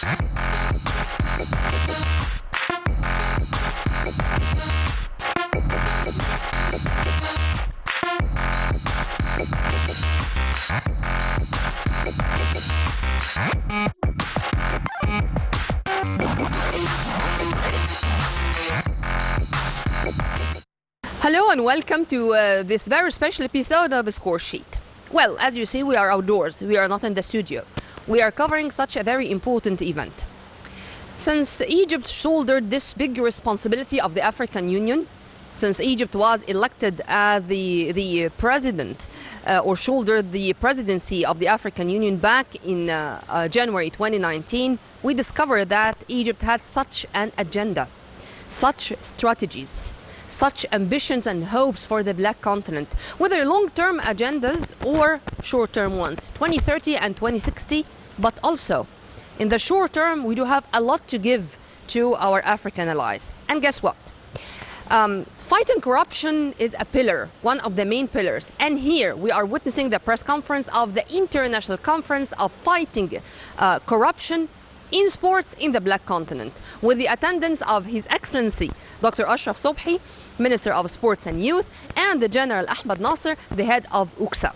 Hello and welcome to this very special episode of a Score Sheet. Well, as you see, we are outdoors. We are not in the studio. We are covering such a very important event. Since Egypt shouldered this big responsibility of the African Union, since Egypt was elected as the president or shouldered the presidency of the African Union back in January 2019, we discovered that Egypt had such an agenda, such strategies, such ambitions and hopes for the Black continent, whether long-term agendas or short-term ones, 2030 and 2060, but also in the short term, we do have a lot to give to our African allies. And guess what? Fighting corruption is a pillar, one of the main pillars. And here we are witnessing the press conference of the International Conference of Fighting Corruption in Sports in the Black Continent, with the attendance of His Excellency Dr. Ashraf Sobhi, Minister of Sports and Youth, and the General Ahmed Nasser, the head of UCSA.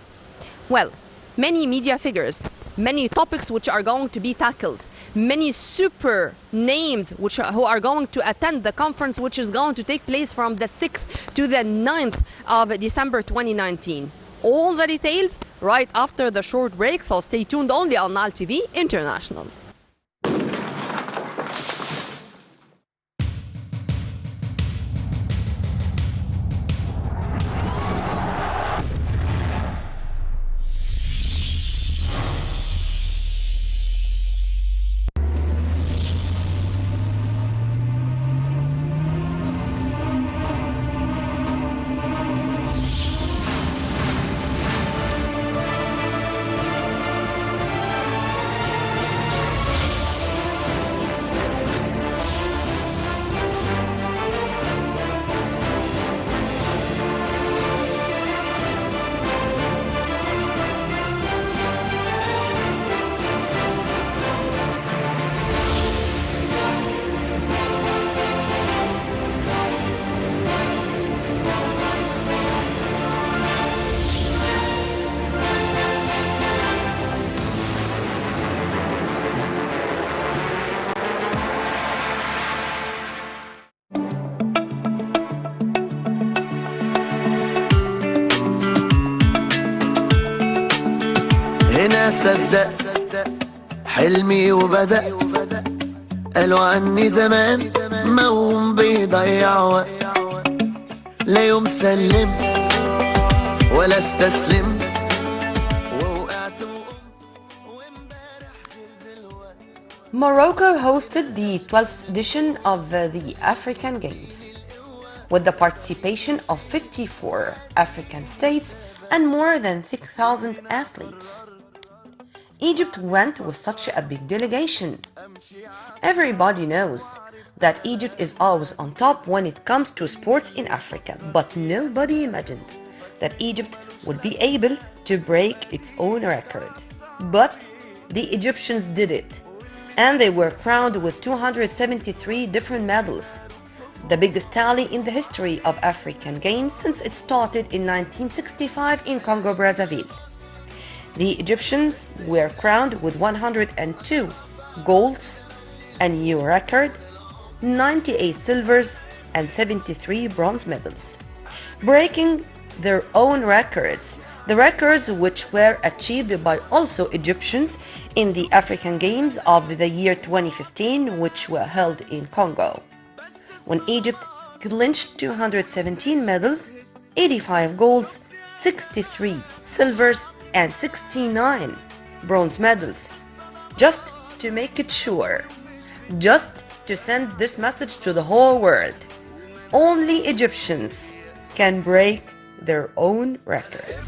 Well, many media figures, many topics which are going to be tackled, many super names who are going to attend the conference, which is going to take place from the 6th to the 9th of December 2019. All the details right after the short break, so stay tuned only on Nile TV International. هنا صدق حلمي وبدأ قالوا عني زمان موم بيضيع وقت لا يوم سلمت ولا استسلمت ووقعت وامبارح غير دلوقت. Morocco hosted the 12th edition of the African Games, with the participation of 54 African states and more than 6,000 athletes. Egypt went with such a big delegation. Everybody knows that Egypt is always on top when it comes to sports in Africa, but nobody imagined that Egypt would be able to break its own record. But the Egyptians did it, and they were crowned with 273 different medals, the biggest tally in the history of African Games since it started in 1965 in Congo-Brazzaville. The Egyptians were crowned with 102 golds, a new record, 98 silvers and 73 bronze medals, breaking their own records, the records which were achieved by also Egyptians in the African Games of the year 2015, which were held in Congo, when Egypt clinched 217 medals, 85 golds, 63 silvers and 69 bronze medals. Just to make it sure, just to send this message to the whole world, only Egyptians can break their own records.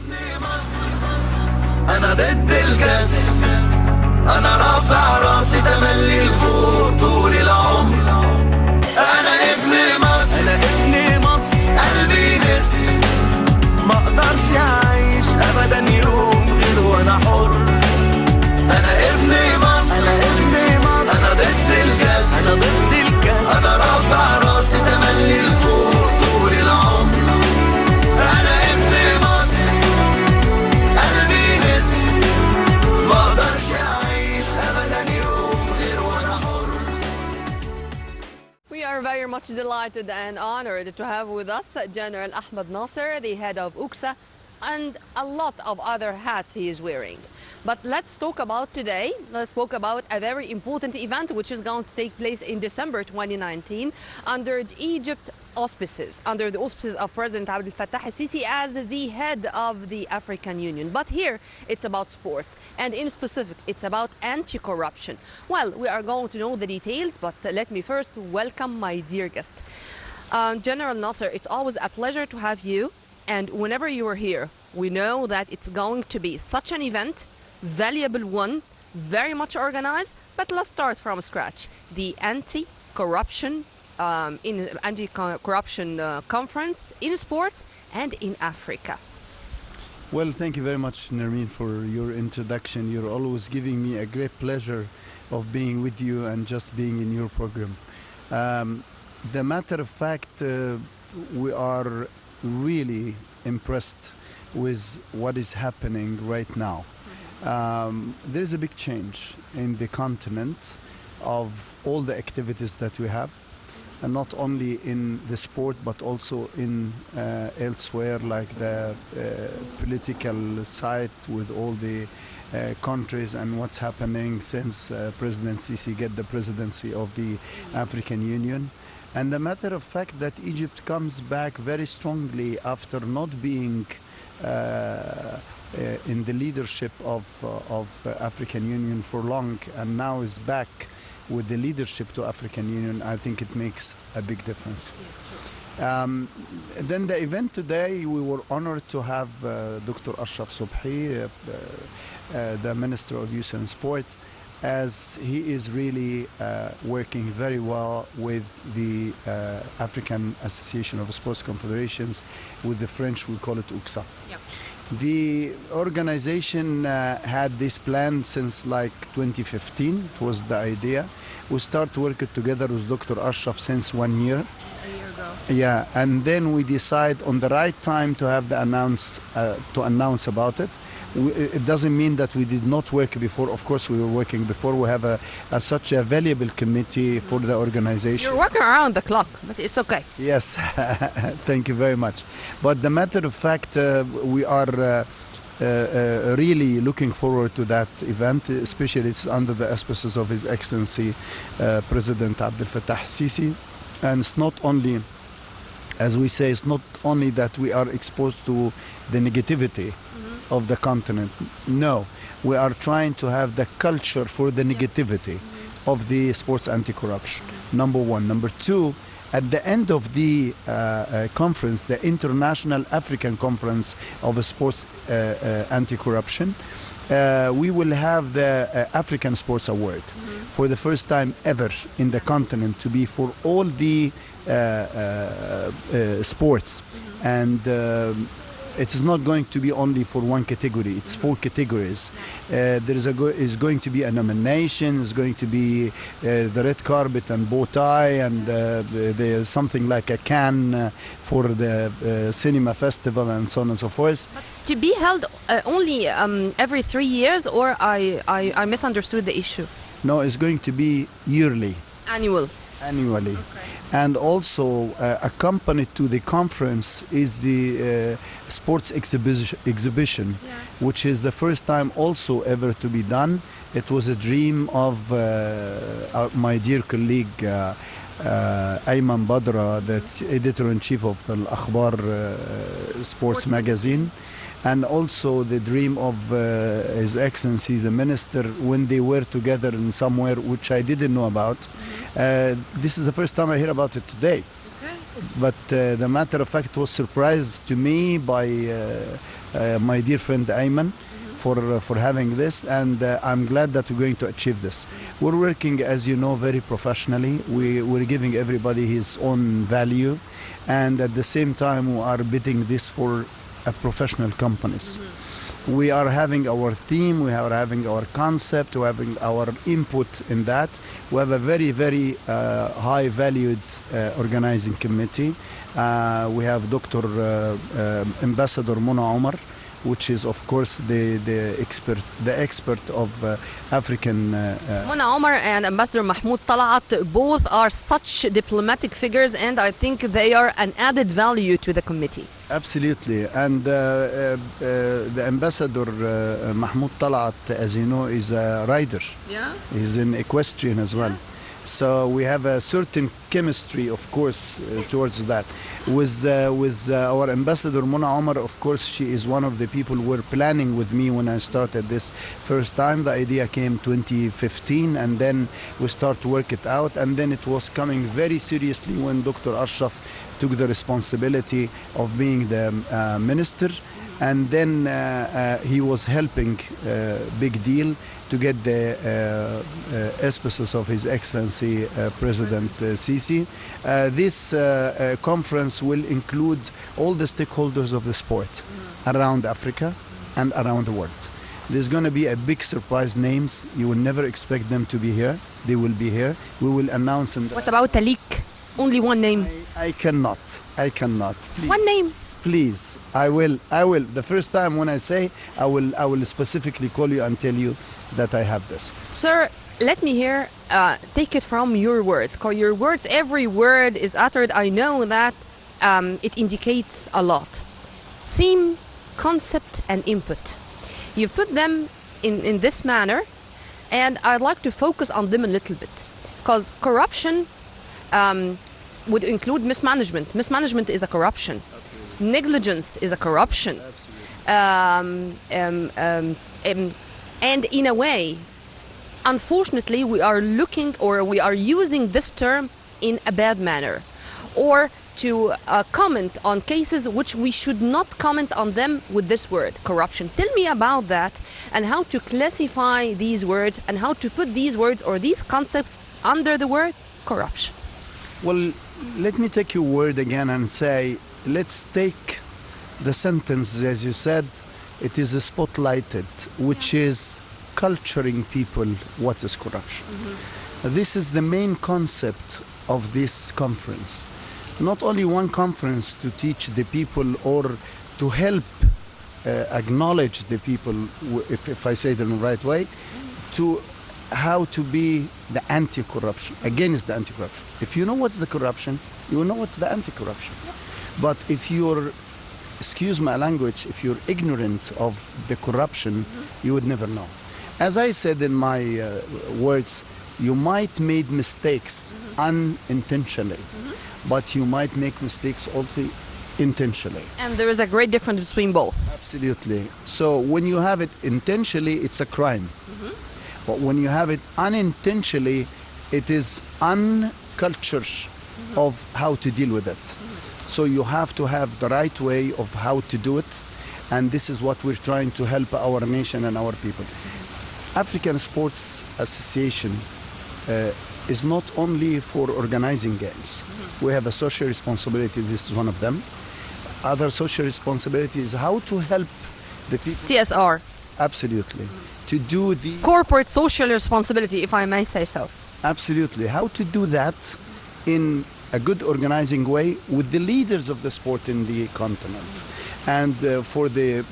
أنا ضد الكسر أنا رافع راسي تملي لفوق طول العمر أنا ابن مصر أنا ابن مصر قلبي نسر ما اقدرش اعيش ابدا يوم غير وانا حر انا ابن مصر انا ابن مصر انا much delighted and honored to have with us General Ahmed Nasser, the head of UCSA, and a lot of other hats he is wearing. But let's talk about today. Let's talk about a very important event which is going to take place in December 2019 under Egypt auspices, under the auspices of President Abdel Fattah al-Sisi as the head of the African Union. But here it's about sports, and in specific it's about anti-corruption. Well, we are going to know the details, but let me first welcome my dear guest. General Nasser, it's always a pleasure to have you, and whenever you are here, we know that it's going to be such an event, valuable one, very much organized, but let's start from scratch. The anti-corruption conference in sports and in Africa. Well, thank you very much, Nermeen, for your introduction. You're always giving me a great pleasure of being with you and just being in your program. The matter of fact, we are really impressed with what is happening right now. There is a big change in the continent of all the activities that we have, and not only in the sport but also in elsewhere, like the political side with all the countries and what's happening since President Sisi get the presidency of the African Union. And the matter of fact that Egypt comes back very strongly after not being in the leadership of African Union for long, and now is back with the leadership to African Union. I think it makes a big difference. Then the event today, we were honored to have Dr. Ashraf Subhi, the Minister of Youth and Sport, as he is really working very well with the African Association of Sports Confederations. With the French, we call it UCSA. Yep. The organization had this plan since like 2015. It was the idea. We start working together with Dr. Ashraf since 1 year. A year ago. Yeah, and then we decide on the right time to have the announce about it. It doesn't mean that we did not work before. Of course, we were working before. We have such a valuable committee for the organization. You're working around the clock, but it's okay. Yes, thank you very much. But the matter of fact, we are really looking forward to that event, especially it's under the auspices of His Excellency President Abdel Fattah al-Sisi. And it's not only, as we say, it's not only that we are exposed to the negativity of the continent. No, we are trying to have the culture for the negativity of the sports anti-corruption. Number one. Number two, at the end of the conference, the International African Conference of Sports Anti-Corruption, we will have the African Sports Award for the first time ever in the continent, to be for all the sports. And it is not going to be only for one category, it's 4 categories. There is going to be a nomination, there's going to be the red carpet and bow tie, and there's something like a can for the cinema festival and so on and so forth. But to be held only every 3 years, or I misunderstood the issue? No, it's going to be yearly. Annually. Okay. And also accompanied to the conference is the sports exhibition, which is the first time also ever to be done. It was a dream of my dear colleague Ayman Badra, the editor-in-chief of Al-Akhbar sports magazine, and also the dream of His Excellency the Minister, when they were together in somewhere which I didn't know about. This is the first time I hear about it today. Okay. But the matter of fact was surprised to me by my dear friend Ayman for having this, and I'm glad that we're going to achieve this. We're working, as you know, very professionally. We're giving everybody his own value, and at the same time we are bidding this for professional companies. We are having our theme, we are having our concept, we are having our input in that. We have a very, very high valued organizing committee. We have Dr. Ambassador Mona Omar, which is of course the expert of African. Mona Omar and Ambassador Mahmoud Talat both are such diplomatic figures, and I think they are an added value to the committee. Absolutely, and the ambassador Mahmoud Talat, as you know, is a rider. Yeah. He's an equestrian as well. So we have a certain chemistry, of course, towards that. With our ambassador Mona Omar, of course, she is one of the people who were planning with me when I started this first time. The idea came 2015, and then we start to work it out, and then it was coming very seriously when Dr. Ashraf took the responsibility of being the minister, and then he was helping big deal to get the auspices of His Excellency President Sisi. This conference will include all the stakeholders of the sport around Africa and around the world. There's going to be a big surprise names. You will never expect them to be here. They will be here. We will announce them. What about Talik? Only one name. I cannot. Please. One name. Please, I will. The first time when I say, I will specifically call you and tell you that I have this. Sir, let me hear, take it from your words. Because your words, every word is uttered. I know that it indicates a lot. Theme, concept, and input. You've put them in this manner, and I'd like to focus on them a little bit. Because corruption would include mismanagement. Mismanagement is a corruption. Negligence is a corruption. And in a way, unfortunately, we are looking, or we are using this term in a bad manner, or to comment on cases which we should not comment on them with this word, corruption. Tell me about that, and how to classify these words, and how to put these words or these concepts under the word corruption. Well, let me take your word again and say, let's take the sentence, as you said, it is spotlighted, which is culturing people what is corruption. This is the main concept of this conference. Not only one conference to teach the people or to help acknowledge the people, if I say it in the right way, to how to be the anti-corruption, against the anti-corruption. If you know what's the corruption, you will know what's the anti-corruption. But if you're, excuse my language, if you're ignorant of the corruption, you would never know. As I said in my words, you might make mistakes unintentionally, but you might make mistakes also intentionally. And there is a great difference between both. Absolutely. So when you have it intentionally, it's a crime. But when you have it unintentionally, it is unculture of how to deal with it. So you have to have the right way of how to do it, and this is what we're trying to help our nation and our people. African Sports Association is not only for organizing games. We have a social responsibility, this is one of them. Other social responsibility is how to help the people. CSR. Absolutely. To do the corporate social responsibility, if I may say so. Absolutely. How to do that in a good organizing way with the leaders of the sport in the continent. And for the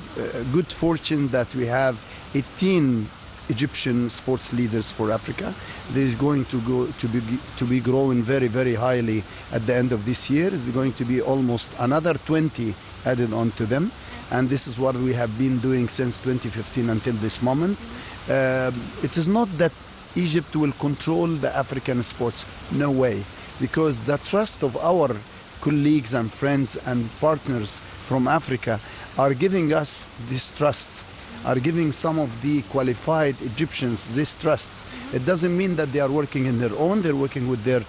good fortune that we have 18 Egyptian sports leaders for Africa. There is going to be growing very, very highly at the end of this year. There's going to be almost another 20 added on to them. And this is what we have been doing since 2015 until this moment. It is not that Egypt will control the African sports. No way. Because the trust of our colleagues and friends and partners from Africa are giving us this trust, are giving some of the qualified Egyptians this trust. It doesn't mean that they are working in their own, they're working with their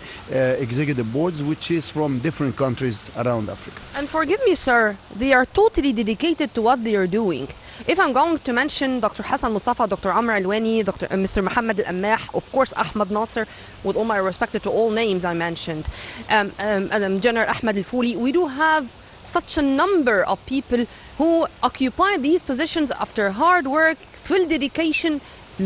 executive boards, which is from different countries around Africa. And forgive me, sir, they are totally dedicated to what they are doing. If I'm going to mention Dr. Hassan Mustafa, Dr. Amr Alwani, Mr. Mohammed Al-Ammah, of course Ahmed Nasser, with all my respect to all names I mentioned, General Ahmed Al-Fouli, we do have such a number of people who occupy these positions after hard work, full dedication,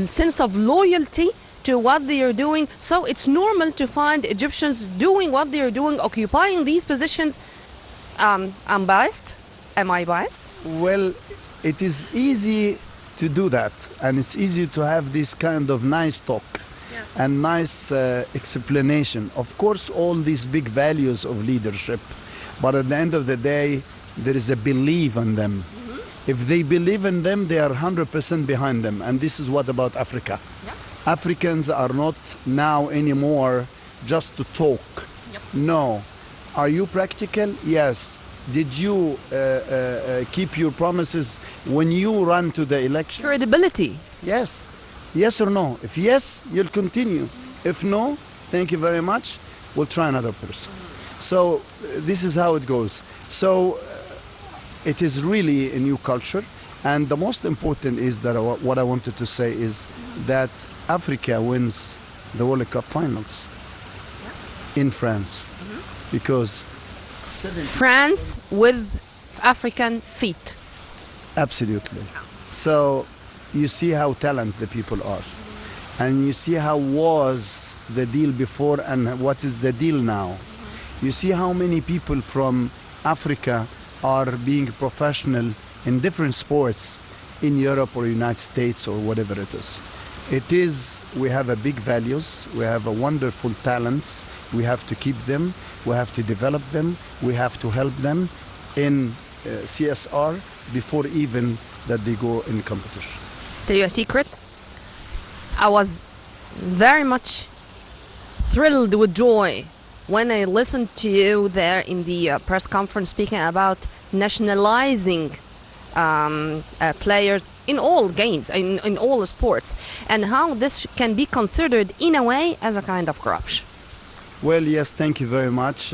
sense of loyalty to what they are doing. So it's normal to find Egyptians doing what they are doing, occupying these positions. I'm biased. Am I biased? Well, it is easy to do that, and it's easy to have this kind of nice talk and nice explanation. Of course, all these big values of leadership, but at the end of the day, there is a belief in them. If they believe in them, they are 100% behind them, and this is what about Africa. Africans are not now anymore just to talk. No. Are you practical? Yes. Did you keep your promises when you run to the election? Credibility. Yes. Yes or no? If yes, you'll continue. If no, thank you very much. We'll try another person. So this is how it goes. So it is really a new culture. And the most important is that what I wanted to say is that Africa wins the World Cup finals in France. Because France with African feet. Absolutely. So you see how talented the people are. And you see how was the deal before and what is the deal now. You see how many people from Africa are being professional in different sports in Europe or United States or whatever it is. We have a big values, we have a wonderful talents, we have to keep them, we have to develop them, we have to help them in CSR before even that they go in competition. Tell you a secret? I was very much thrilled with joy when I listened to you there in the press conference speaking about nationalizing players in all games, in all sports, and how this can be considered in a way as a kind of corruption. Well, yes, thank you very much.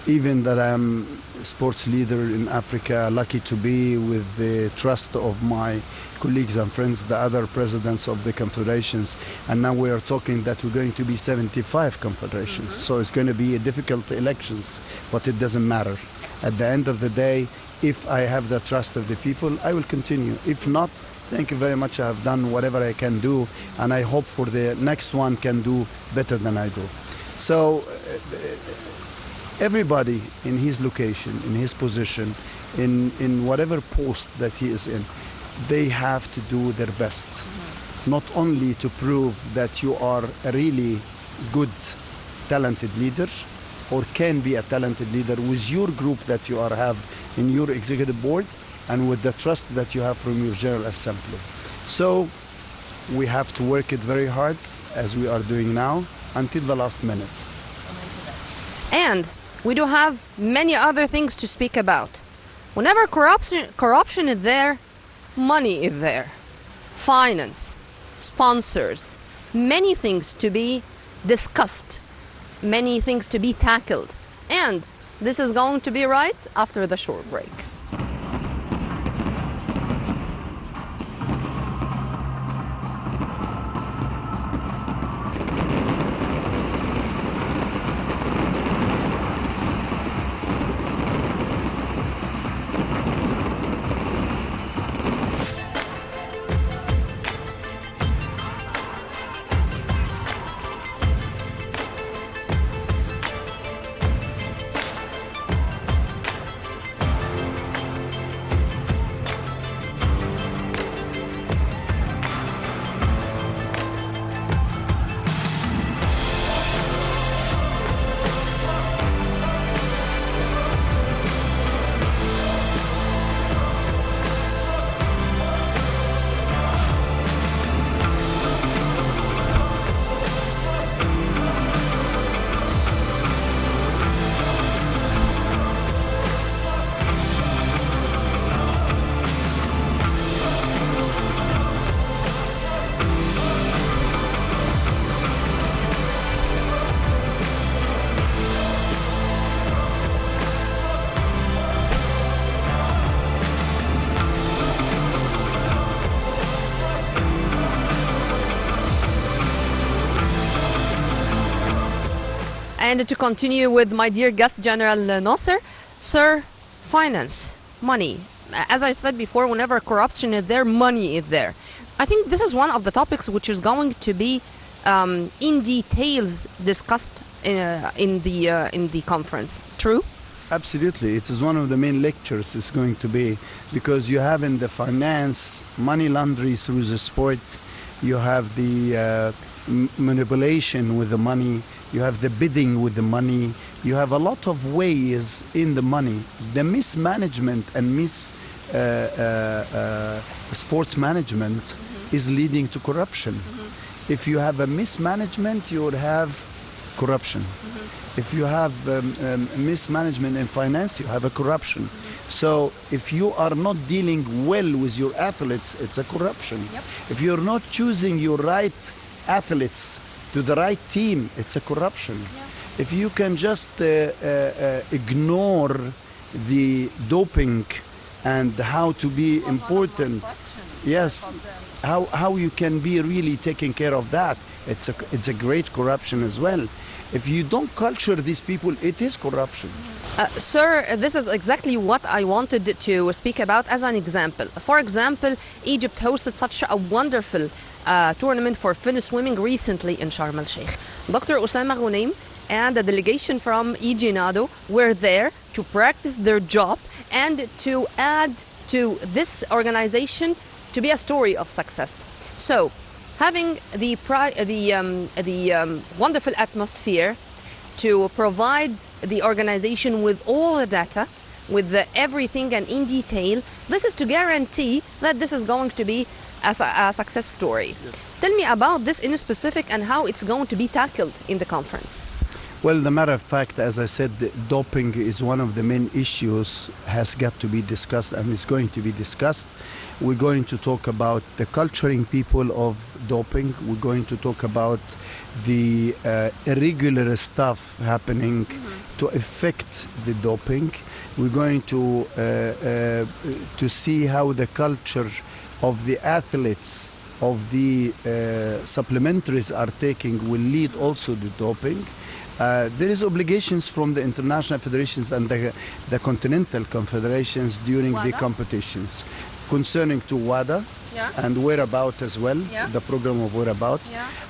Even that I'm sports leader in Africa, lucky to be with the trust of my colleagues and friends, the other presidents of the confederations. And now we are talking that we're going to be 75 confederations. So it's going to be a difficult elections, but it doesn't matter. At the end of the day, if I have the trust of the people, I will continue. If not, thank you very much. I have done whatever I can do, and I hope for the next one can do better than I do. So everybody in his location, in his position, in whatever post that he is in, they have to do their best. Not only to prove that you are a really good, talented leader, or can be a talented leader with your group that you have in your executive board, and with the trust that you have from your General Assembly. So we have to work it very hard, as we are doing now, until the last minute. And we do have many other things to speak about. Whenever corruption is there, money is there. Finance, sponsors, many things to be discussed, many things to be tackled. And this is going to be right after the short break. And to continue with my dear guest, General Nasser, sir, finance, money. As I said before, whenever corruption is there, money is there. I think this is one of the topics which is going to be in details discussed in the conference. True? Absolutely. It is one of the main lectures is going to be, because you have in the finance, money laundering through the sport, you have the manipulation with the money, you have the bidding with the money, you have a lot of ways in the money. The mismanagement and sports management is leading to corruption. If you have a mismanagement, you would have corruption. If you have mismanagement in finance, you have a corruption. So if you are not dealing well with your athletes, it's a corruption. If you're not choosing your right athletes to the right team, it's a corruption. If you can just ignore the doping and how to be important, yes, how you can be really taking care of that, it's a great corruption as well. If you don't culture these people, it is corruption. Sir, this is exactly what I wanted to speak about as an example. For example, Egypt hosted such a wonderful tournament for Finnish swimming recently in Sharm el-Sheikh. Dr. Osama Ghunaim and a delegation from EG NADO were there to practice their job and to add to this organization to be a story of success. So, having the wonderful atmosphere to provide the organization with all the data, with everything and in detail, this is to guarantee that this is going to be a success story. Yes. Tell me about this in specific and how it's going to be tackled in the conference. Well, the matter of fact, as I said, doping is one of the main issues, has got to be discussed and is going to be discussed. We're going to talk about the culturing people of doping. We're going to talk about the irregular stuff happening to affect the doping. We're going to see how the culture of the athletes, of the supplementaries are taking will lead also to doping. There is obligations from the international federations and the continental confederations during the competitions concerning to WADA and whereabout as well, the program of whereabout,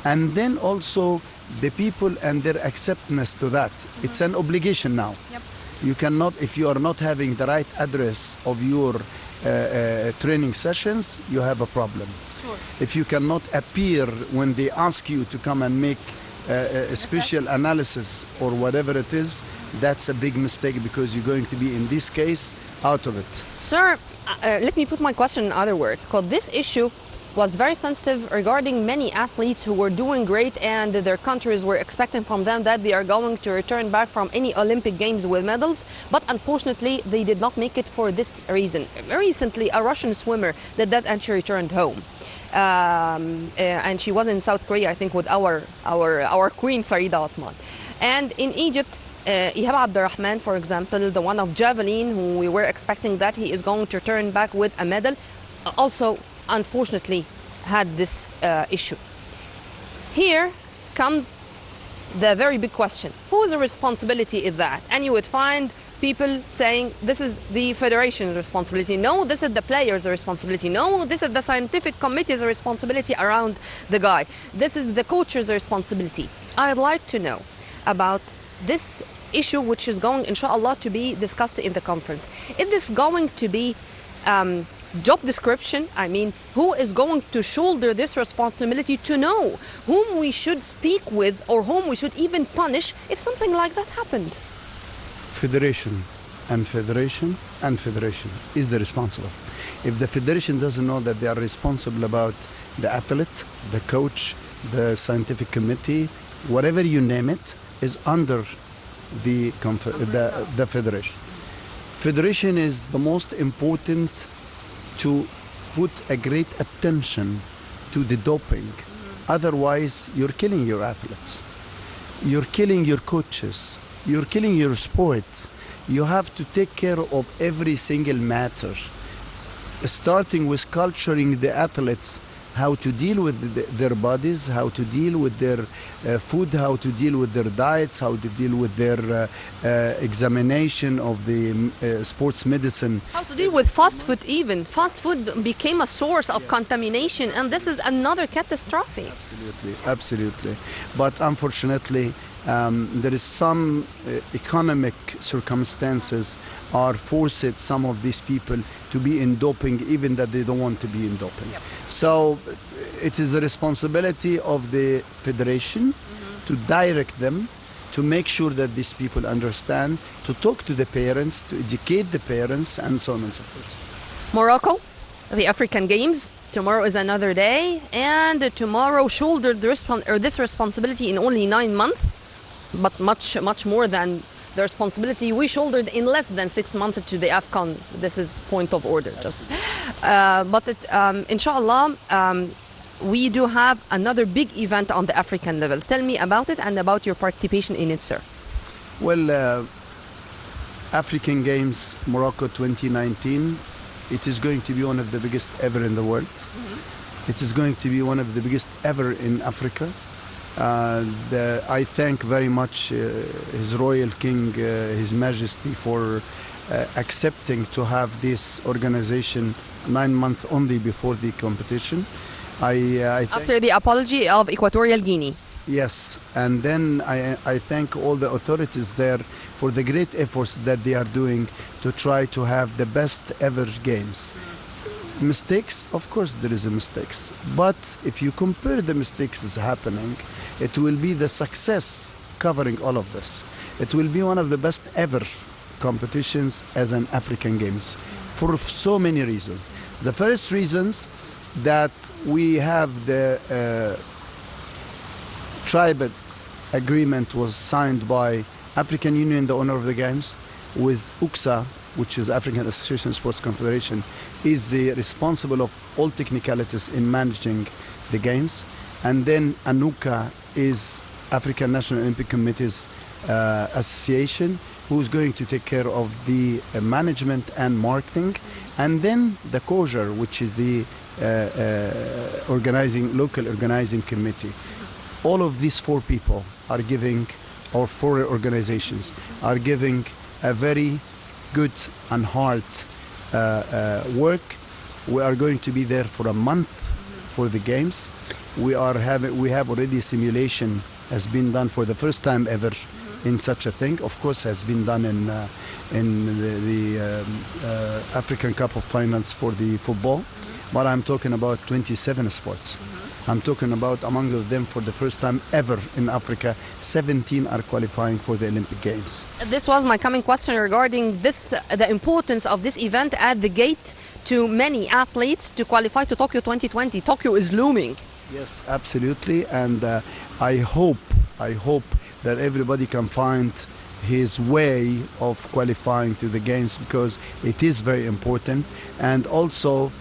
and then also the people and their acceptance to that. It's an obligation now. You cannot, if you are not having the right address of your training sessions, you have a problem. If you cannot appear when they ask you to come and make a special analysis or whatever it is, that's a big mistake, because you're going to be, in this case, out of it. Sir, let me put my question in other words, because this issue was very sensitive regarding many athletes who were doing great and their countries were expecting from them that they are going to return back from any Olympic Games with medals, but unfortunately they did not make it for this reason. Recently, a Russian swimmer did that and she returned home. And she was in South Korea, I think, with our queen Farida Othman. And in Egypt, Ihab Abdurrahman, for example, the one of javelin, who we were expecting that he is going to return back with a medal, also unfortunately had this issue. Here comes the very big question: whose responsibility is that? And you would find people saying this is the federation's responsibility. No, this is the players' responsibility. No, this is the scientific committee's responsibility around the guy. This is the coach's responsibility. I'd like to know about this issue, which is going, inshallah, to be discussed in the conference. Is this going to be job description? I mean, who is going to shoulder this responsibility to know whom we should speak with or whom we should even punish if something like that happened? Federation and federation and federation is the responsible. If the federation doesn't know that they are responsible about the athlete, the coach, the scientific committee, whatever you name it, is under the federation. Federation is the most important to put a great attention to the doping. Otherwise, you're killing your athletes. You're killing your coaches. You're killing your sports. You have to take care of every single matter, starting with culturing the athletes, how to deal with their bodies, how to deal with their food, how to deal with their diets, how to deal with their examination of the sports medicine. How to deal with fast food even. Fast food became a source of contamination, and this is another catastrophe. absolutely, absolutely. But unfortunately, there is some economic circumstances are forced some of these people to be in doping, even that they don't want to be in doping. Yep. So it is the responsibility of the federation to direct them, to make sure that these people understand, to talk to the parents, to educate the parents, and so on and so forth. Morocco, the African Games. Tomorrow is another day, and tomorrow shouldered this responsibility in only 9 months, but much more than the responsibility we shouldered in less than 6 months to the AFCON. This is point of order, just. Inshallah, we do have another big event on the African level. Tell me about it and about your participation in it, sir. Well, African Games Morocco 2019, it is going to be one of the biggest ever in the world. It is going to be one of the biggest ever in Africa. I thank very much His Royal King, His Majesty, for accepting to have this organization 9 months only before the competition. I After the apology of Equatorial Guinea. Yes, and then I thank all the authorities there for the great efforts that they are doing to try to have the best ever games. Mistakes, of course there is a mistakes, but if you compare the mistakes that's happening, it will be the success covering all of this. It will be one of the best ever competitions as an African Games for so many reasons. The first reasons that we have the tribal agreement was signed by African Union, the owner of the games, with UCSA, which is African Association Sports Confederation, is the responsible of all technicalities in managing the games. And then ANUCA is African National Olympic Committee's association, who's going to take care of the management and marketing. And then the COJER, which is the local organizing committee. All of these four people are giving, or four organizations, are giving a very good and hard work. We are going to be there for a month for the games. We have already simulation has been done for the first time ever in such a thing. Of course, has been done in the African Cup of Finals for the football. But I'm talking about 27 sports. I'm talking about among them for the first time ever in Africa, 17 are qualifying for the Olympic Games. This was my coming question regarding this, the importance of this event at the gate to many athletes to qualify to Tokyo 2020. Tokyo is looming. Yes, absolutely, and I hope that everybody can find his way of qualifying to the games, because it is very important. And also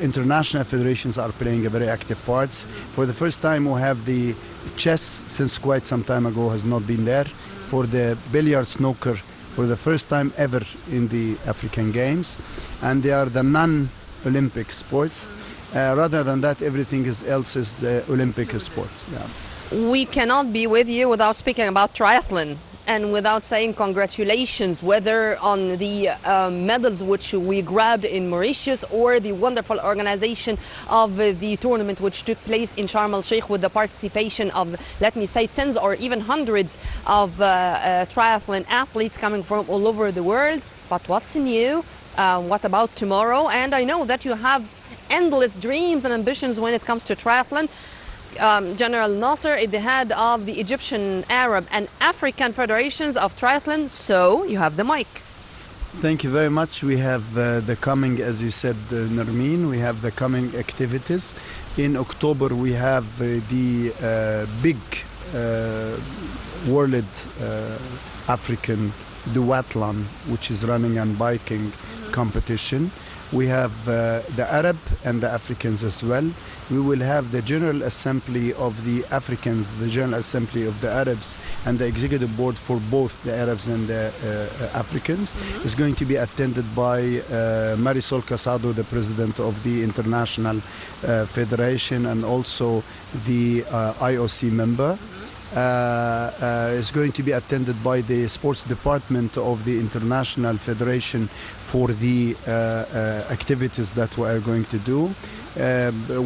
international federations are playing a very active parts. For the first time we have the chess, since quite some time ago has not been there. For the billiard, snooker, for the first time ever in the African Games, and they are the non-Olympic sports. Rather than that, everything else is Olympic sport. Yeah. We cannot be with you without speaking about triathlon and without saying congratulations, whether on the medals which we grabbed in Mauritius or the wonderful organization of the tournament which took place in Sharm el-Sheikh with the participation of, let me say, tens or even hundreds of triathlon athletes coming from all over the world. But what's new? What about tomorrow? And I know that you have endless dreams and ambitions when it comes to triathlon. General Nasser is the head of the Egyptian, Arab and African Federations of Triathlon, so you have the mic. Thank you very much. We have the coming, as you said, Nermeen, we have the coming activities. In October we have the big World African Duathlon, which is running and biking competition. We have the Arab and the Africans as well. We will have the General Assembly of the Africans, the General Assembly of the Arabs, and the Executive Board for both the Arabs and the Africans. Is going to be attended by Marisol Casado, the President of the International Federation, and also the IOC member. Is going to be attended by the Sports Department of the International Federation for the activities that we are going to do.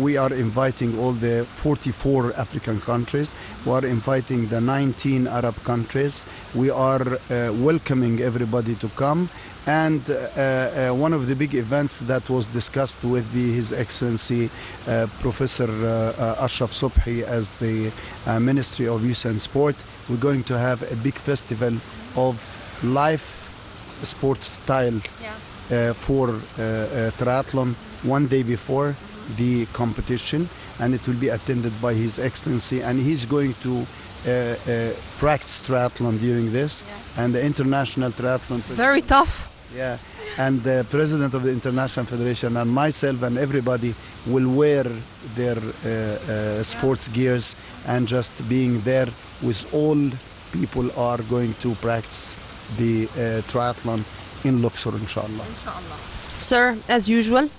We are inviting all the 44 African countries. We are inviting the 19 Arab countries. We are welcoming everybody to come. And one of the big events that was discussed with His Excellency Professor Ashraf Subhi as the Ministry of Youth and Sport, we're going to have a big festival of life sports style for triathlon one day before the competition, and it will be attended by His Excellency, and he's going to practice triathlon during this, and the International Triathlon. Very tough. Yeah, and the President of the International Federation and myself and everybody will wear their sports gears and just being there with all people are going to practice the triathlon in Luxor, inshallah. Sir, as usual,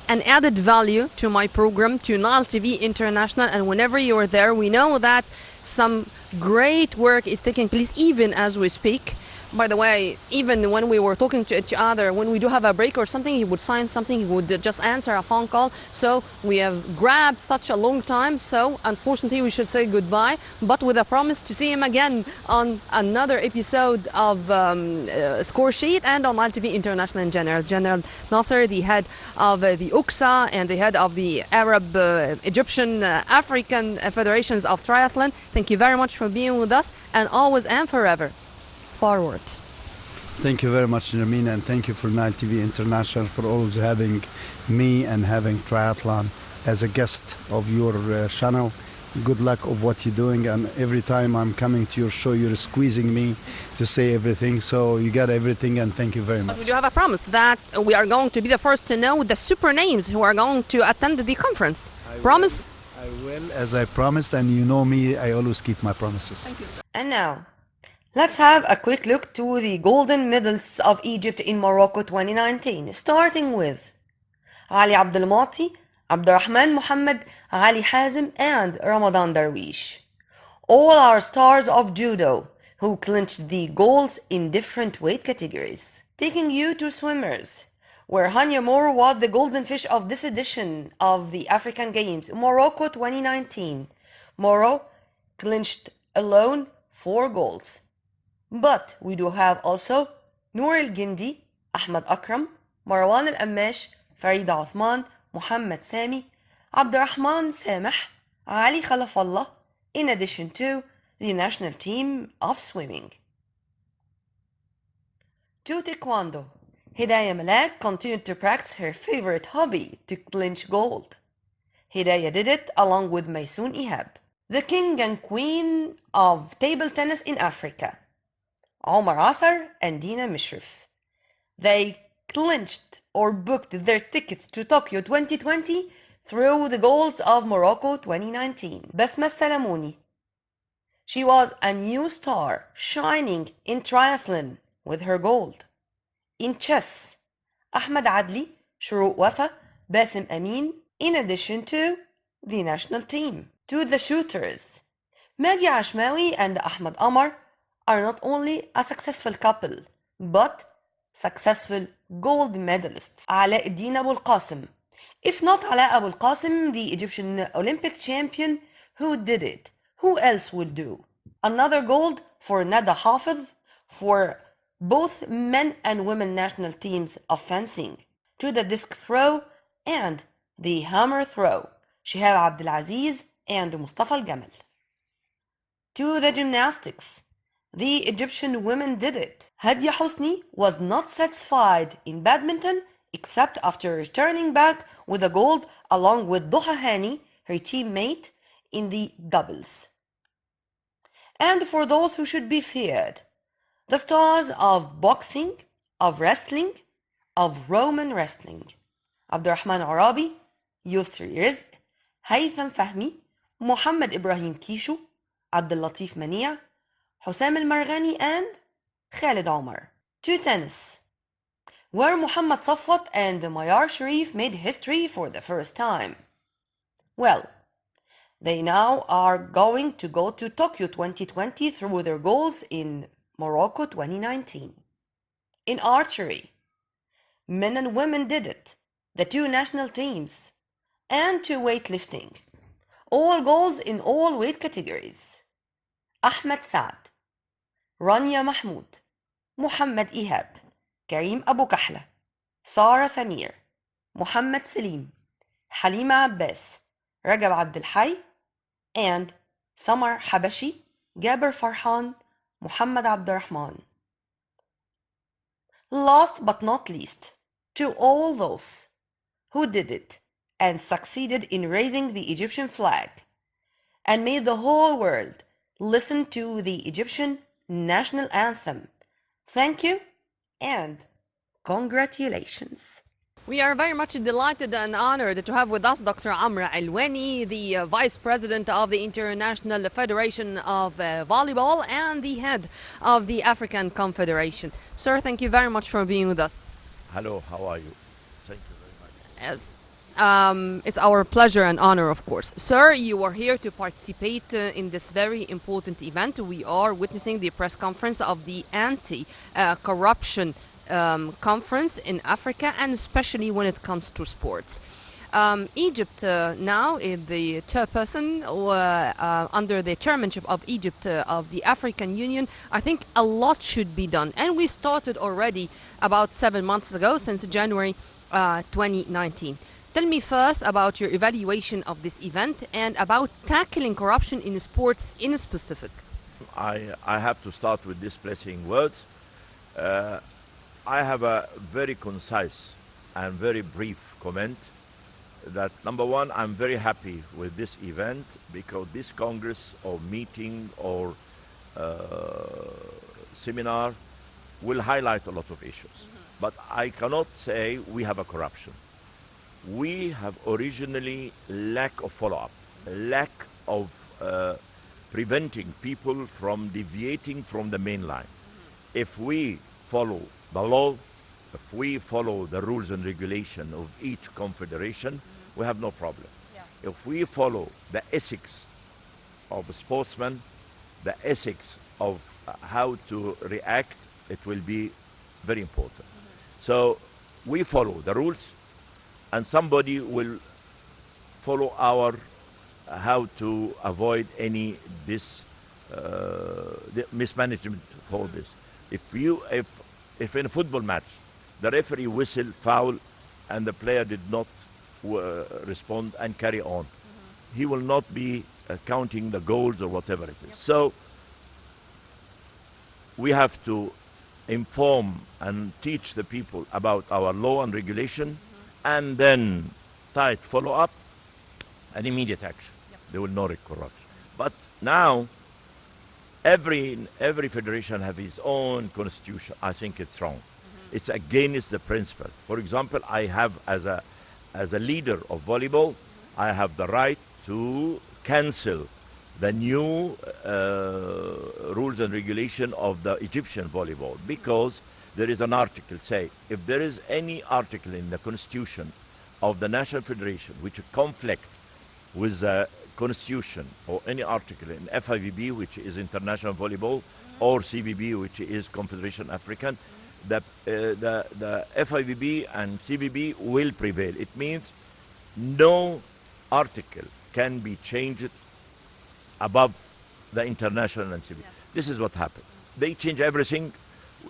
an added value to my program, to Nile TV International, and whenever you're there, we know that some great work is taking place even as we speak. By the way, even when we were talking to each other, when we do have a break or something, he would sign something, he would just answer a phone call. So we have grabbed such a long time. So unfortunately, we should say goodbye, but with a promise to see him again on another episode of Score Sheet and on Nile TV International in general. General Nasser, the head of the UCSA and the head of the Arab, Egyptian, African Federations of Triathlon, thank you very much for being with us, and always and forever. Forward. Thank you very much, Nermina, and thank you for Nile TV International for always having me and having triathlon as a guest of your channel. Good luck of what you're doing, and every time I'm coming to your show, you're squeezing me to say everything, so you got everything, and thank you very much. But we do have a promise that we are going to be the first to know the super names who are going to attend the conference. Promise? I will, as I promised, and you know me, I always keep my promises. Thank you, sir. And now, let's have a quick look to the golden medals of Egypt in Morocco 2019, starting with Ali Abdel Mati, Abdurrahman Mohammed, Ali Hazim, and Ramadan Darwish. All are stars of judo who clinched the golds in different weight categories. Taking you to swimmers, where Hania Moro was the golden fish of this edition of the African Games, Morocco 2019. Moro clinched alone 4 golds. But we do have also Noor El-Gindi, Ahmed Akram, Marwan Al-Amash, Farida Othman, Muhammad Sami, Abdurrahman Samah, Ali Khalafallah, in addition to the national team of swimming. To Taekwondo, Hidayah Malak continued to practice her favorite hobby to clinch gold. Hidayah did it along with Maysoon Ihab, the king and queen of table tennis in Africa, Omar Asar and Dina Mishrif. They clinched or booked their tickets to Tokyo 2020 through the golds of Morocco 2019. Basma Salamouni. She was a new star shining in triathlon with her gold. In chess, Ahmed Adli, Shuruk Wafa, Basim Amin, in addition to the national team. To the shooters, Maggie Ashmawi and Ahmed Amar are not only a successful couple, but successful gold medalists. Ala Eddin Abu Qasim. If not Ala Abu Qasim, the Egyptian Olympic champion, who did it? Who else would do? Another gold for Nada Hafez for both men and women national teams of fencing. To the disc throw and the hammer throw, Shihab Abdelaziz and Mustafa Al-Gamal. To the gymnastics, the Egyptian women did it. Hadia Hosni was not satisfied in badminton except after returning back with a gold along with Doha Hani, her teammate, in the doubles. And for those who should be feared, the stars of boxing, of wrestling, of Roman wrestling, Abdurrahman Arabi, Yusri Rizq, Haytham Fahmi, Muhammad Ibrahim Kishu, Abdul Latif Mania, Hussam Al-Marghani and Khalid Omar. To tennis, where Muhammad Safwat and Mayar Sharif made history for the first time. Well, they now are going to go to Tokyo 2020 through their goals in Morocco 2019. In archery, Men and women did it. The two national teams. And two weightlifting. All goals in all weight categories. Ahmed Saad, Rania Mahmoud, Muhammad Ihab, Karim Abu Kahla, Sara Samir, Muhammad Salim, Halima Abbas, Ragab Abdel Hay, and Samar Habashi, Gaber Farhan, Muhammad Abdurrahman. Last but not least, to all those who did it and succeeded in raising the Egyptian flag and made the whole world listen to the Egyptian national anthem. Thank you and congratulations. We are very much delighted and honored to have with us Dr. Amra Alwani, the Vice President of the International Federation of Volleyball and the head of the African Confederation. Sir, thank you very much for being with us. Hello, how are you? Thank you very much. Yes. It's our pleasure and honor, of course. Sir, you are here to participate in this very important event. We are witnessing the press conference of the anti-corruption conference in Africa, and especially when it comes to sports. Egypt now is the chairperson under the chairmanship of Egypt of the African Union. I think a lot should be done, and we started already about 7 months ago, since January 2019. Tell me first about your evaluation of this event and about tackling corruption in sports in specific. I have to start with displeasing words. I have a very concise and very brief comment that, number one, I'm very happy with this event because this Congress or meeting or seminar will highlight a lot of issues. But I cannot say we have a corruption. We have originally lack of follow-up, lack of preventing people from deviating from the main line. If we follow the law, if we follow the rules and regulation of each confederation, we have no problem. Yeah. If we follow the ethics of a sportsman, the ethics of how to react, it will be very important. So we follow the rules, and somebody will follow our how to avoid any mismanagement for this. If in a football match the referee whistle foul and the player did not respond and carry on, he will not be counting the goals or whatever it is. Yep. So we have to inform and teach the people about our law and regulation, and then tight follow-up and immediate action. Yep. They will not corruption. But now every federation have its own constitution. I think it's wrong. It's against the principle. For example, I have as a leader of volleyball, I have the right to cancel the new rules and regulation of the Egyptian volleyball, because there is an article say if there is any article in the constitution of the National Federation which conflict with the constitution or any article in FIVB, which is International Volleyball, or CVB, which is Confederation African, the FIVB and CVB will prevail. It means no article can be changed above the international and CVB. Yeah. This is what happened. They change everything,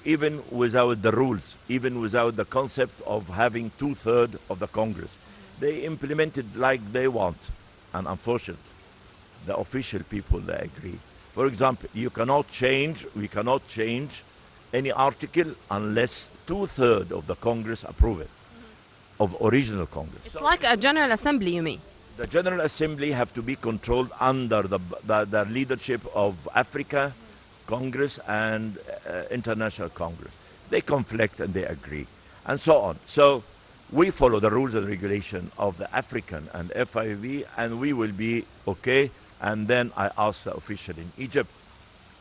even without the rules, even without the concept of having 2/3 of the Congress. They implemented like they want. And unfortunately, the official people, they agree. For example, we cannot change any article unless 2/3 of the Congress approve it, of original Congress. It's like a General Assembly, you mean? The General Assembly have to be controlled under the leadership of Africa Congress and International Congress. They conflict and they agree, and so on. So we follow the rules and regulation of the African and FIV, and we will be okay. And then I ask the official in Egypt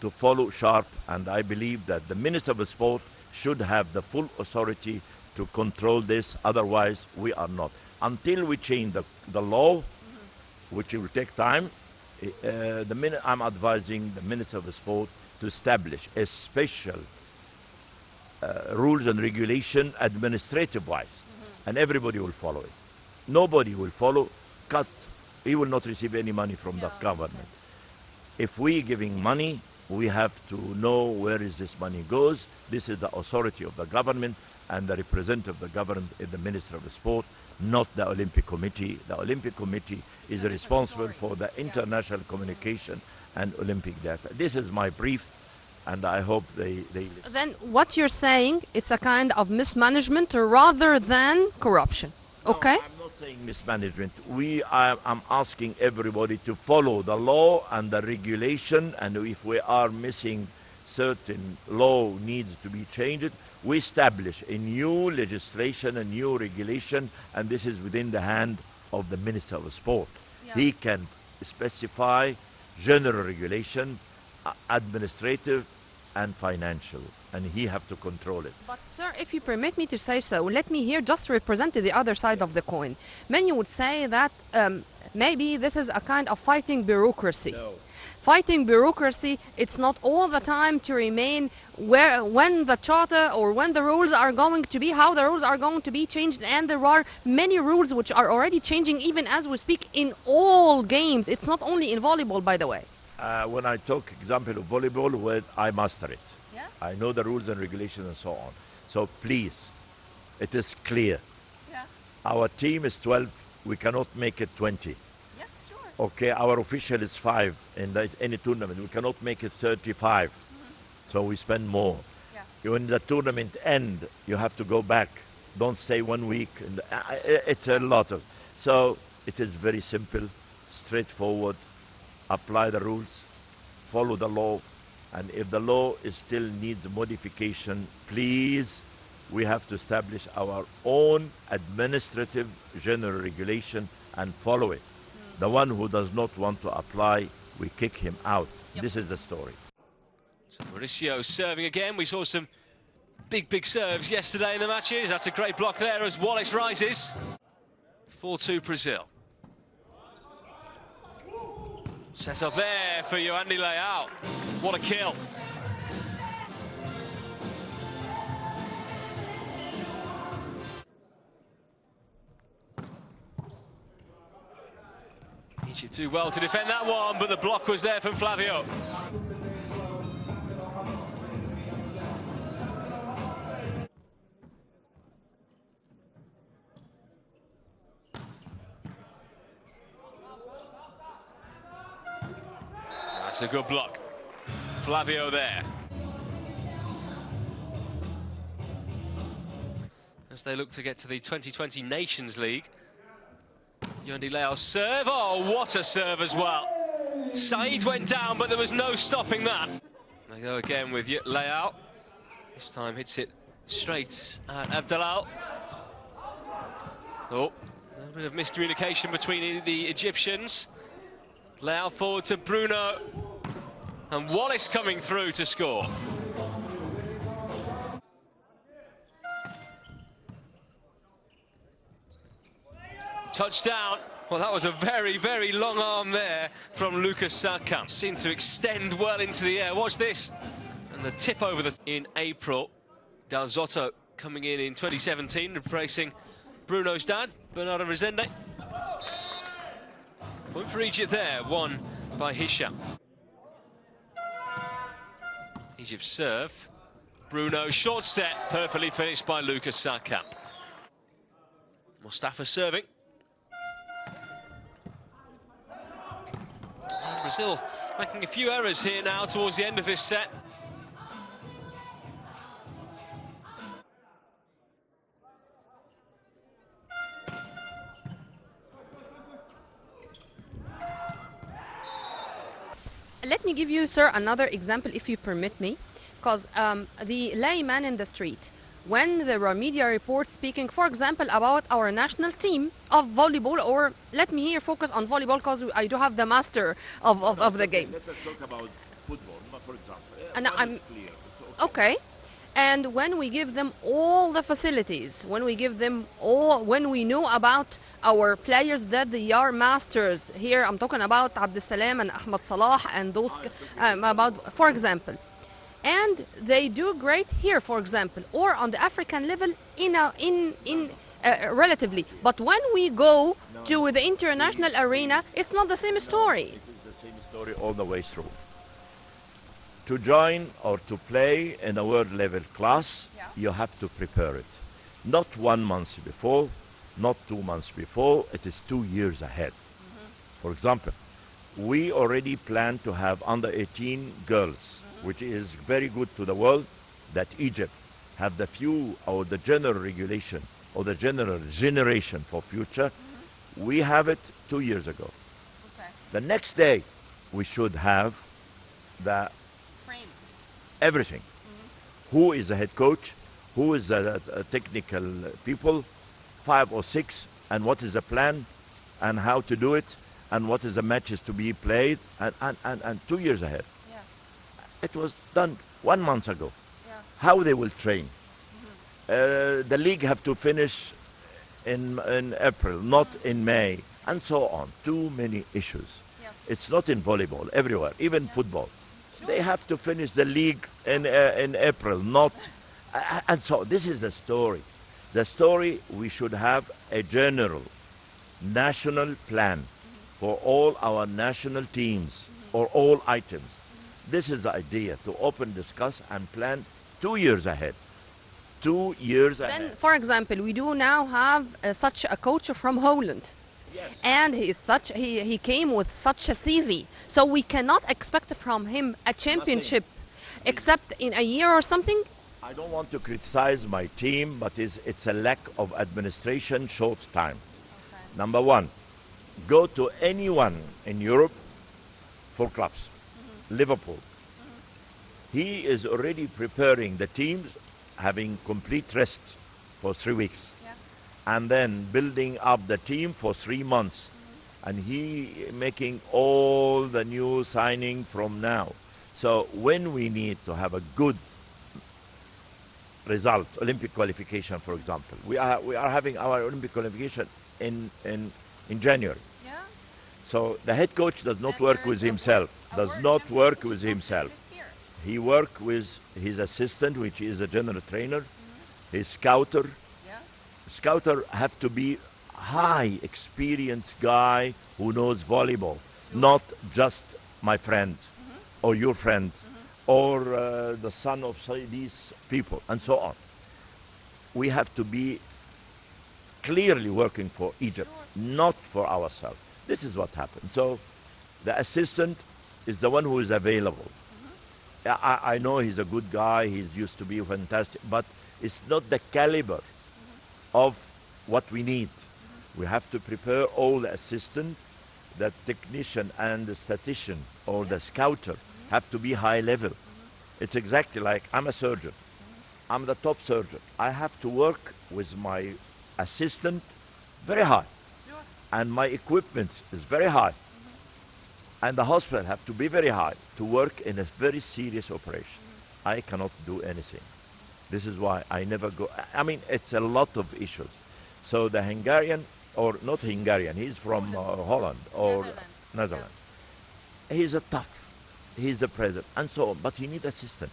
to follow sharp, and I believe that the Minister of Sport should have the full authority to control this. Otherwise, we are not. Until we change the law, which will take time, I'm advising the Minister of Sport to establish a special rules and regulation administrative-wise, and everybody will follow it. Nobody will follow, cut. He will not receive any money from the government. If we giving money, we have to know where is this money goes. This is the authority of the government, and the representative of the government is the Minister of Sport, not the Olympic Committee. The Olympic Committee is responsible for the international communication and Olympic data. This is my brief, and I hope they listen. Then what you're saying, it's a kind of mismanagement rather than corruption, okay? No, I'm not saying mismanagement. I'm asking everybody to follow the law and the regulation, and if we are missing certain law needs to be changed, we establish a new legislation, a new regulation, and this is within the hand of the Minister of Sport. Yeah. He can specify general regulation, administrative and financial, and he have to control it. But sir, if you permit me to say so, let me here just represent the other side of the coin. Many would say that maybe this is a kind of fighting bureaucracy. No. Fighting bureaucracy, it's not all the time to remain when the charter or when the rules are going to be, how the rules are going to be changed, and there are many rules which are already changing even as we speak in all games. It's not only in volleyball, by the way. When I talk example of volleyball, I master it. Yeah? I know the rules and regulations and so on. So please, it is clear. Yeah. Our team is 12, we cannot make it 20. Yes, sure. Okay, our official is 5 in any tournament. We cannot make it 35. So we spend more. Yeah. When the tournament end, you have to go back. Don't stay 1 week. It's a lot of. So it is very simple, straightforward. Apply the rules, follow the law, and if the law still needs modification, please, we have to establish our own administrative general regulation and follow it. The one who does not want to apply, we kick him out. Yep. This is the story. So Mauricio serving again. We saw some big serves yesterday in the matches. That's a great block there as Wallace rises. 4-2 Brazil. Set up there for Yohandy Leal. What a kill. Egypt do well to defend that one, but the block was there from Flavio. That's a good block. Flavio there. As they look to get to the 2020 Nations League. Yohandy Leal's serve. Oh, what a serve as well. Saeed went down, but there was no stopping that. They go again with Leal. This time hits it straight at Abdelal. Oh, a little bit of miscommunication between the Egyptians. Leal forward to Bruno, and Wallace coming through to score. Touchdown. Well, that was a very long arm there from Lucas Sarkam. Seemed to extend well into the air. Watch this. And the tip over in April. Del Zotto coming in 2017, replacing Bruno's dad, Bernardo Rezende. Point for Egypt there, won by Hisham. Egypt serve. Bruno, short set, perfectly finished by Lucas Sarkam. Mustafa serving. And Brazil making a few errors here now towards the end of this set. Let me give you, sir, another example, if you permit me, because the layman in the street, when there are media reports speaking, for example, about our national team of volleyball, or let me here focus on volleyball because I do have the master of the game. Let us talk about football, for example. And I'm okay. And when we give them all the facilities, when we give them all, when we know about our players that they are masters, here I'm talking about Abdel Salam and Ahmed Salah and those, about, for example, and they do great here, for example, or on the African level relatively. But when we go to the international arena, it's not the same story. It is the same story all the way through. To join or to play in a world level class, you have to prepare it. Not 1 month before, not 2 months before, it is 2 years ahead. For example, we already plan to have under 18 girls, which is very good to the world that Egypt have the few or the general regulation or the general generation for future. We have it 2 years ago. The next day, we should have the everything. Who is the head coach? Who is the technical people? 5 or 6, and what is the plan, and how to do it, and what is the matches to be played, and 2 years ahead. It was done 1 month ago. How they will train. The league have to finish in April, not in May, and so on. Too many issues. It's not in volleyball, everywhere, even football. They have to finish the league in April, not... And so this is the story. The story, we should have a general national plan for all our national teams or all items. This is the idea, to open, discuss, and plan 2 years ahead. 2 years ahead. Then, for example, we do now have such a coach from Holland. Yes. And he came with such a CV. So we cannot expect from him a championship except in a year or something. I don't want to criticize my team, but it's a lack of administration, short time. Number one, go to anyone in Europe for clubs. Liverpool. He is already preparing the teams, having complete rest for 3 weeks. And then building up the team for 3 months. And he making all the new signing from now. So when we need to have a good result, Olympic qualification, for example, we are having our Olympic qualification in January. So the head coach does not work with himself. He work with his assistant, which is a general trainer, his scouter. Scouter have to be high experienced guy who knows volleyball, not just my friend or your friend or the son of these people and so on. We have to be clearly working for Egypt, not for ourselves. This is what happened. So the assistant is the one who is available. I know he's a good guy, he's used to be fantastic, but it's not the caliber of what we need. We have to prepare all the assistant, the technician and the statistician or the scouter have to be high level. It's exactly like I'm a surgeon. I'm the top surgeon. I have to work with my assistant very high. And my equipment is very high. And the hospital have to be very high to work in a very serious operation. I cannot do anything. This is why I never go. I mean, it's a lot of issues. So the Hungarian, or not Hungarian, he's from Holland or Netherlands. He's a tough. He's the president and so on. But he needs assistance.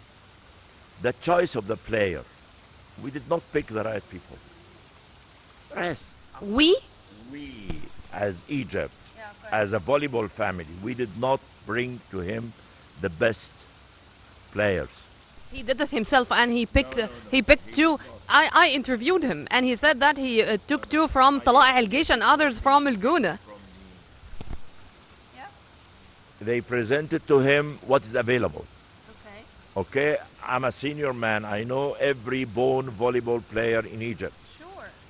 The choice of the player. We did not pick the right people. Yes. We, as Egypt, as a volleyball family, we did not bring to him the best players. he did it himself, and he picked two. I interviewed him, and he said that he took two from Tala'i al-Geish and others from Al-Guna. They presented to him what is available. Okay, I'm a senior man. I know every born volleyball player in Egypt.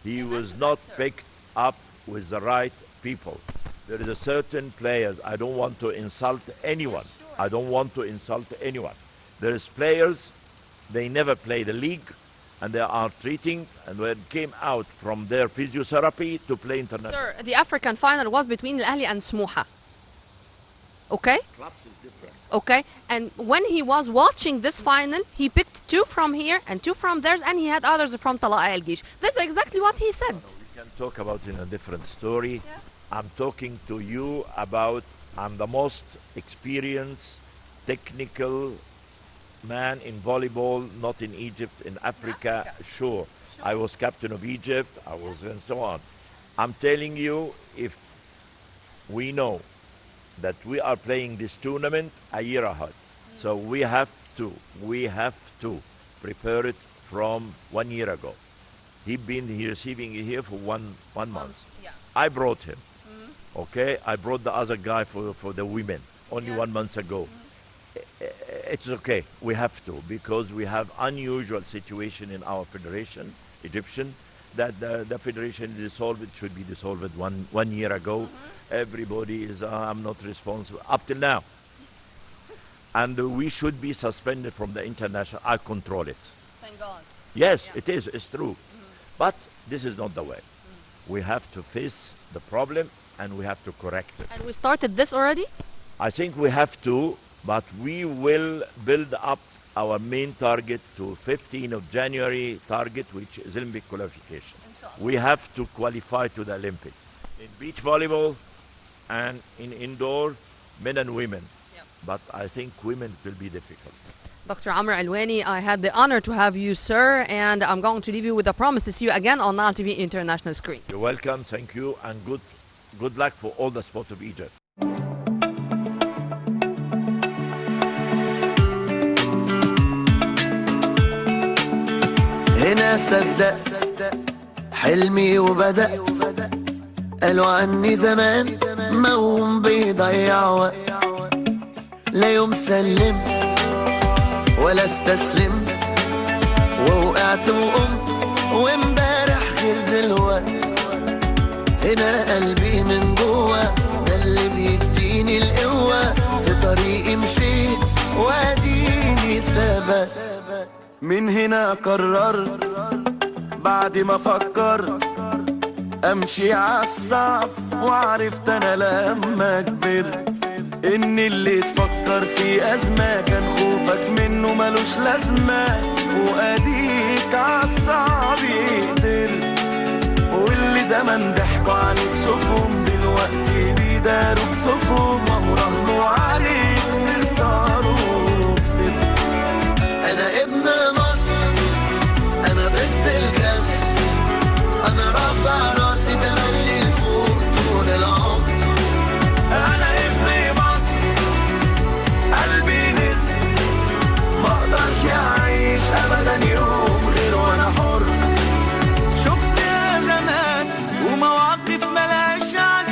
He was not picked up with the right people. There is a certain players. I don't want to insult anyone. I don't want to insult anyone. There is players, they never play the league, and they are treating, and when came out from their physiotherapy to play international. Sir, the African final was between Al Ahly and Smoha. Okay? Clubs is different. Okay, and when he was watching this final, he picked two from here and two from theirs, and he had others from Tala'i al-Geish. That's exactly what he said. We can talk about in a different story. I'm talking to you about, I'm the most experienced technical man in volleyball, not in Egypt, in Africa, sure. I was captain of Egypt, I was, and so on. I'm telling you, if we know that we are playing this tournament a year ahead, so we have to prepare it from 1 year ago. He's been receiving it here for one month. Yeah. I brought him. Okay, I brought the other guy for the women only 1 month ago. It's okay, we have to, because we have unusual situation in our federation, Egyptian, that the federation dissolved, it should be dissolved one year ago. Everybody is, I'm not responsible, up till now. And we should be suspended from the international, I control it. Thank God. Yes, it is, it's true. But this is not the way. We have to face the problem and we have to correct it. And we started this already? I think we have to, but we will build up our main target to 15th of January target, which is Olympic qualification. We have to qualify to the Olympics in beach volleyball and in indoor, men and women. But I think women will be difficult. Dr. Amr Alwani, I had the honor to have you, sir, and I'm going to leave you with a promise to see you again on Nile TV International screen. You're welcome, thank you, and good luck for all the sports of Egypt. هنا صدقت حلمي وبدأت قالوا عني زمان موهوم بيضيع وقت لا يوم سلمت ولا استسلمت ووقعت وقمت وامبارح غير دلوقت هنا قلبي من جوا ده اللي بيديني القوة في طريقي مشيت واديني ثبت من هنا قررت بعد ما فكرت امشي عالصعب وعرفت انا لما كبرت ان اللي تفكر في ازمه كان خوفك منه ملوش لازمه واديك عالصعب قدرت واللي زمان ضحكوا عليك شوفهم دلوقتي بيداروك صفوف وهو رهنوا عليك تخسروا كسبت انا ابن مصر انا ضد الكسر انا رافع راسي تملي لفوق طول العمر انا ابن مصر قلبي نسر ما اقدرش اعيش ابدا يوم غير وانا حر شفت يا زمان ومواقف ملهاش عد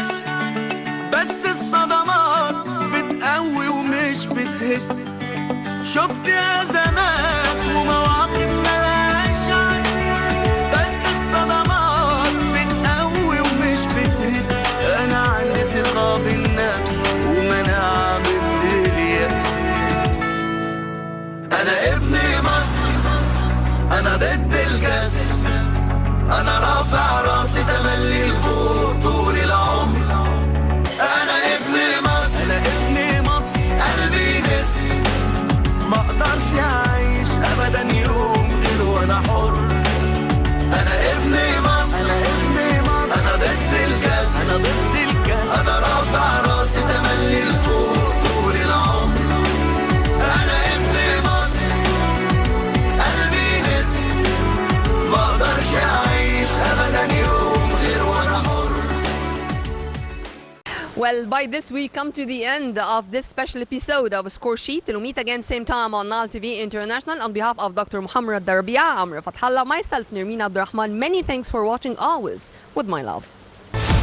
بس الصدمات بتقوي ومش بتهد شفت يا زمان ومواقف ملهاش عد بس الصدمات بتقوي ومش بتهد انا عندي ثقة بالنفس ومناعة ضد اليأس انا ابن مصر انا ضد الكسر انا رافع راسي تملي لفوق طول العمر انا ابن مصر انا ابن مصر قلبي نسر ما اقدرش اعيش ابدا يوم غير وانا حر انا ابن مصر انا ابن مصر انا ضد الكسر انا ضد الكسر انا رافع راسي تملي لفوق طول العمر انا ابن مصر قلبي نسر ما اقدرش اعيش ابدا يوم غير وانا حر. Well, by this we come to the end of this special episode of Score Sheet. We'll meet again same time on Nile TV International. On behalf of Dr. Muhammad Darbiya, Amr Fathallah, myself, Nirmeen Abdurrahman, many thanks for watching always with my love.